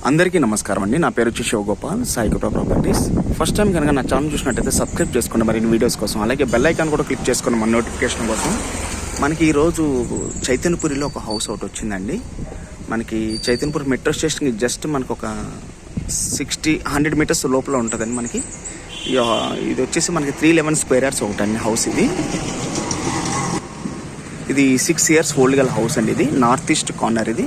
అందరికీ నమస్కారం అండి. నా పేరు వచ్చి శివగోపాల్, సాయి కృపా ప్రాపర్టీస్. ఫస్ట్ టైం కనుక నా ఛానల్ చూసినట్టయితే సబ్స్క్రైబ్ చేసుకోండి మరిన్ని వీడియోస్ కోసం. అలాగే బెల్ ఐకాన్ కూడా క్లిక్ చేసుకోండి మన నోటిఫికేషన్ కోసం. మనకి ఈరోజు చైతన్యపురిలో ఒక హౌస్ ఒకటి వచ్చిందండి. మనకి చైతన్యపురి మెట్రో స్టేషన్కి జస్ట్ మనకు ఒక 100 మీటర్స్ లోపల ఉంటుందండి. మనకి ఇది వచ్చేసి మనకి 311 స్క్వేర్ యార్డ్స్ ఒకటండి హౌస్. ఇది 6 years ఓల్డ్ గల హౌస్ అండి. ఇది నార్త్ ఈస్ట్ కార్నర్. ఇది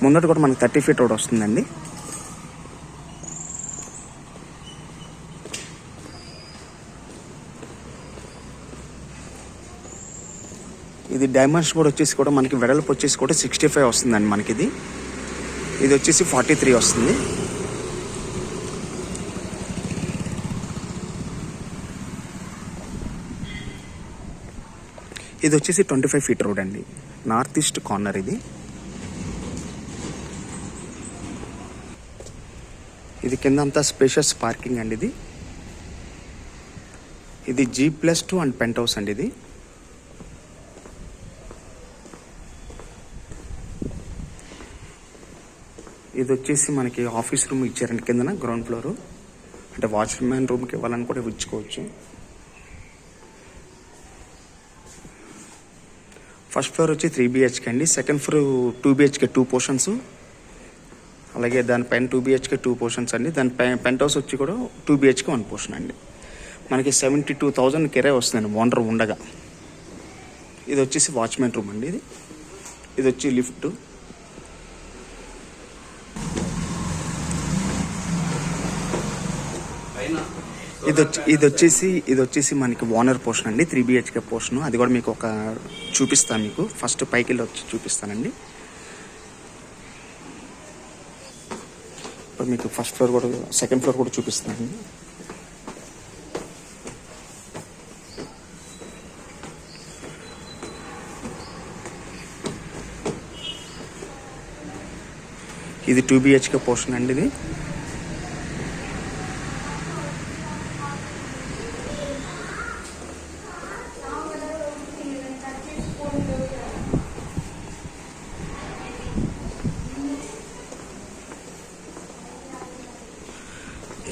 ముందట కూడా మనకి 30 feet రోడ్ వస్తుందండి. ఇది డైమెన్షన్ కూడా వచ్చేసి కూడా మనకి వెడల్పు వచ్చేసి కూడా 65 వస్తుందండి. మనకి ఇది వచ్చేసి 43 వస్తుంది. ఇది వచ్చేసి 25 feet రోడ్ అండి, నార్త్ ఈస్ట్ కార్నర్. ఇది కింద అంతా స్పేషియస్ పార్కింగ్ అండి. ఇది G+2 అండ్ పెంట్ హౌస్ అండి. ఇది వచ్చేసి మనకి ఆఫీస్ రూమ్ ఇచ్చారండి కిందన, గ్రౌండ్ ఫ్లోర్. అంటే వాచ్మెన్ రూమ్కి ఇవ్వాలని కూడా ఇచ్చుకోవచ్చు. ఫస్ట్ ఫ్లోర్ వచ్చి 3 BHK అండి. Second floor 2 BHK 2 portions. అలాగే దానిపైన 2 BHK 2 portions అండి. దాని పెంట్ హౌస్ వచ్చి కూడా 2 BHK 1 portion అండి. మనకి 72,000 కిరాయి వస్తుందండి ఓనర్ ఉండగా. ఇది వచ్చేసి వాచ్మెన్ రూమ్ అండి. ఇది వచ్చి లిఫ్ట్. ఇది వచ్చేసి మనకి ఓనర్ పోర్షన్ అండి, 3 BHK పోర్షన్. అది కూడా మీకు చూపిస్తాను. మీకు ఫస్ట్ పైకి వెళ్ళి వచ్చి చూపిస్తానండి. ఇప్పుడు మీకు ఫస్ట్ ఫ్లోర్ కూడా సెకండ్ ఫ్లోర్ కూడా చూపిస్తానండి. ఇది 2 BHK పోర్షన్ అండి. ఇది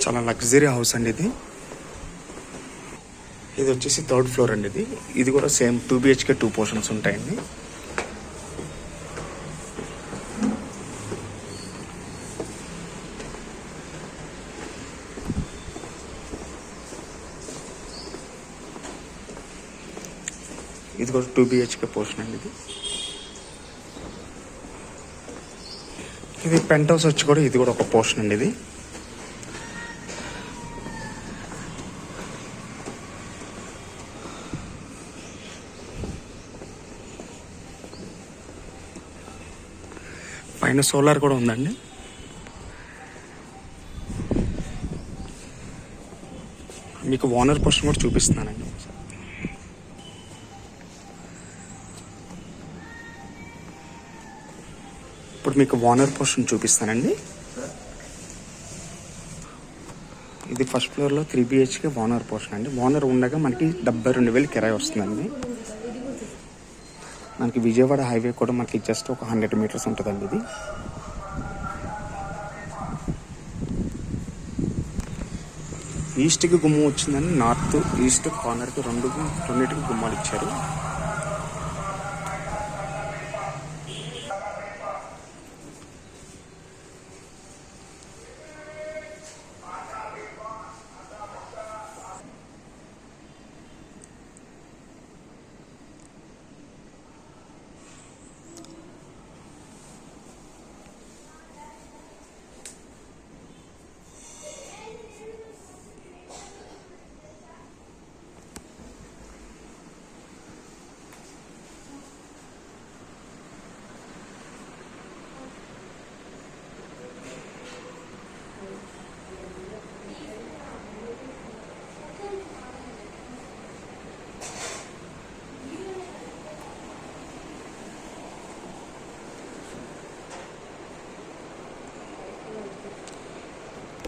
చాలా లగ్జరీ హౌస్ అండి. ఇది వచ్చేసి 3rd floor అండి. ఇది కూడా సేమ్ 2 BHK 2 portions ఉంటాయండి. ఇది కూడా 2 BHK పోర్షన్ అండి. ఇది పెంట్ హౌస్ వచ్చి కూడా ఇది కూడా ఒక పోర్షన్ అండి. పైన సోలార్ కూడా ఉందండి. మీకు ఓనర్ పోర్షన్ కూడా చూపిస్తున్నానండి. ఇప్పుడు మీకు ఓనర్ పోర్షన్ చూపిస్తానండి. ఇది ఫస్ట్ ఫ్లోర్లో 3 BHK ఓనర్ పోర్షన్ అండి. ఓనర్ ఉండగా మనకి 72,000 కిరాయి వస్తుందండి. మనకి విజయవాడ హైవే కూడా మనకి జస్ట్ ఒక 100 meters ఉంటుందండి. ఇది ఈస్ట్కి గుమ్మం వచ్చిందని నార్త్ ఈస్ట్ కార్నర్కి రెండింటికి గుమ్మాలు ఇచ్చారు.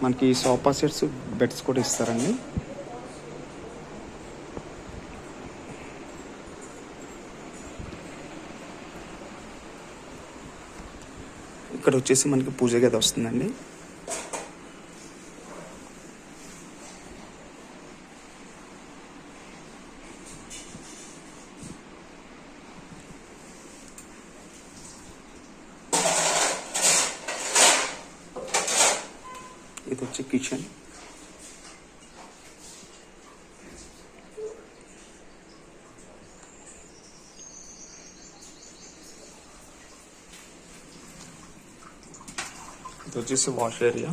మనకి సోఫా సెట్స్, బెడ్స్ కూడా ఇస్తారండి. ఇక్కడ వచ్చేసి మనకి పూజ గది వస్తుందండి. ఇది వచ్చి కిచెన్. ఇది వచ్చేసి వాష్ ఏరియా.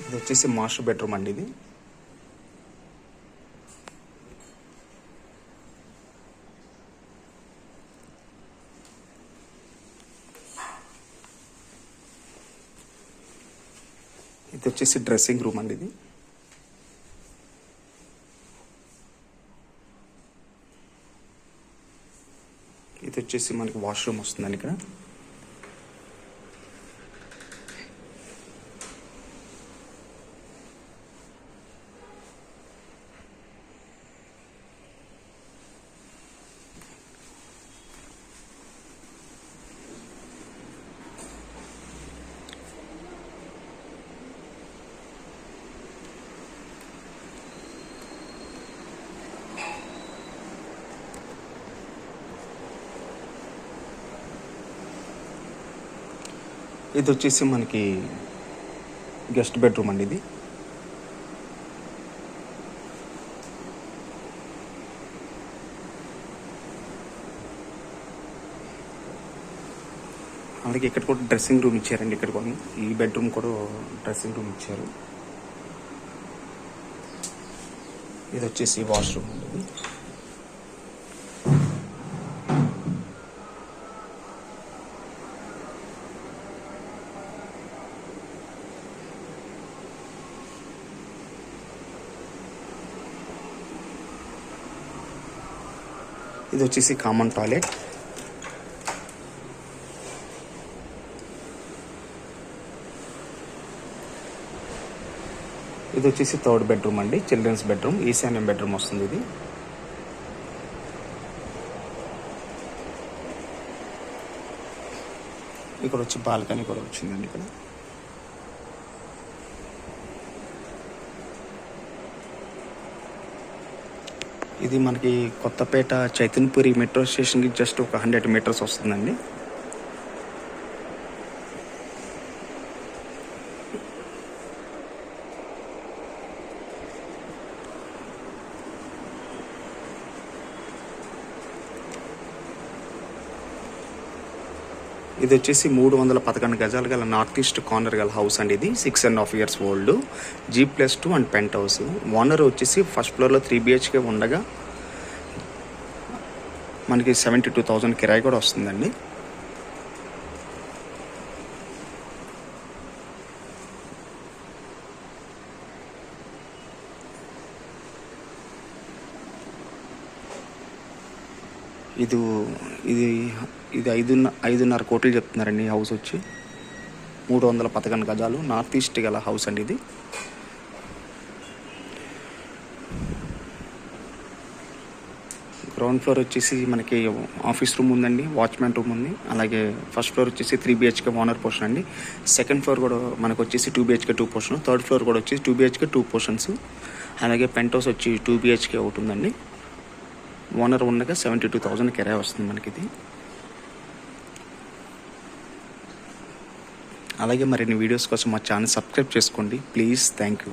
ఇది వచ్చేసి మాస్టర్ బెడ్రూమ్ అండి. ఇది ఇది వచ్చేసి డ్రెస్సింగ్ రూమ్ అండి. ఇది వచ్చేసి మనకి వాష్రూమ్ వస్తుందండి. ఇక్కడ ఇది వచ్చేసి మనకి గెస్ట్ బెడ్రూమ్ అండి. ఇది అలాగే ఇక్కడ కూడా డ్రెస్సింగ్ రూమ్ ఇచ్చారండి. ఇక్కడ కూడా ఈ బెడ్రూమ్ కూడా డ్రెస్సింగ్ రూమ్ ఇచ్చారు. ఇది వచ్చేసి వాష్రూమ్ అండి. ఇది వచ్చేసి కామన్ టాయిలెట్. ఇది వచ్చేసి థర్డ్ బెడ్రూమ్ అండి, చిల్డ్రన్స్ బెడ్రూమ్, ఈశాన్యం బెడ్రూమ్ వస్తుంది. ఇది ఇక్కడ వచ్చి బాల్కనీ కూడా వచ్చిందండి. ఇక్కడ ఇది మనకి కొత్తపేట చైతన్యపురి మెట్రో స్టేషన్కి జస్ట్ ఒక 100 మీటర్స్ వస్తుందండి. ఇది వచ్చేసి 311 గజాలు గల నార్త్ ఈస్ట్ కార్నర్ గల హౌస్ అండి. ఇది 6.5 years old, G+2 and penthouse. Owner వచ్చేసి ఫస్ట్ ఫ్లోర్లో 3 BHK ఉండగా మనకి 72,000 కిరాయి కూడా వస్తుందండి. ఇది ఇది ఇది 5.5 కోట్లు చెప్తున్నారండి. ఈ హౌస్ వచ్చి 311 గజాలు నార్త్ ఈస్ట్ గల హౌస్ అండి. ఇది గ్రౌండ్ ఫ్లోర్ వచ్చేసి మనకి ఆఫీస్ రూమ్ ఉందండి, వాచ్మెన్ రూమ్ ఉంది. అలాగే ఫస్ట్ ఫ్లోర్ వచ్చేసి 3 BHK ఓనర్ పోర్షన్ అండి. సెకండ్ ఫ్లోర్ కూడా మనకు వచ్చేసి 2 BHK 2 పోర్షన్. థర్డ్ ఫ్లోర్ కూడా వచ్చేసి 2 BHK 2 పోర్షన్స్. అలాగే పెంట్ హౌస్ వచ్చి 2 BHK ఒకటి ఉందండి. ఓనర్ ఉండగా 72,000 కిరాయి వస్తుంది మనకి. ఇది అలాగే మరిన్ని వీడియోస్ కోసం మా ఛానల్ సబ్స్క్రైబ్ చేసుకోండి ప్లీజ్. Thank you.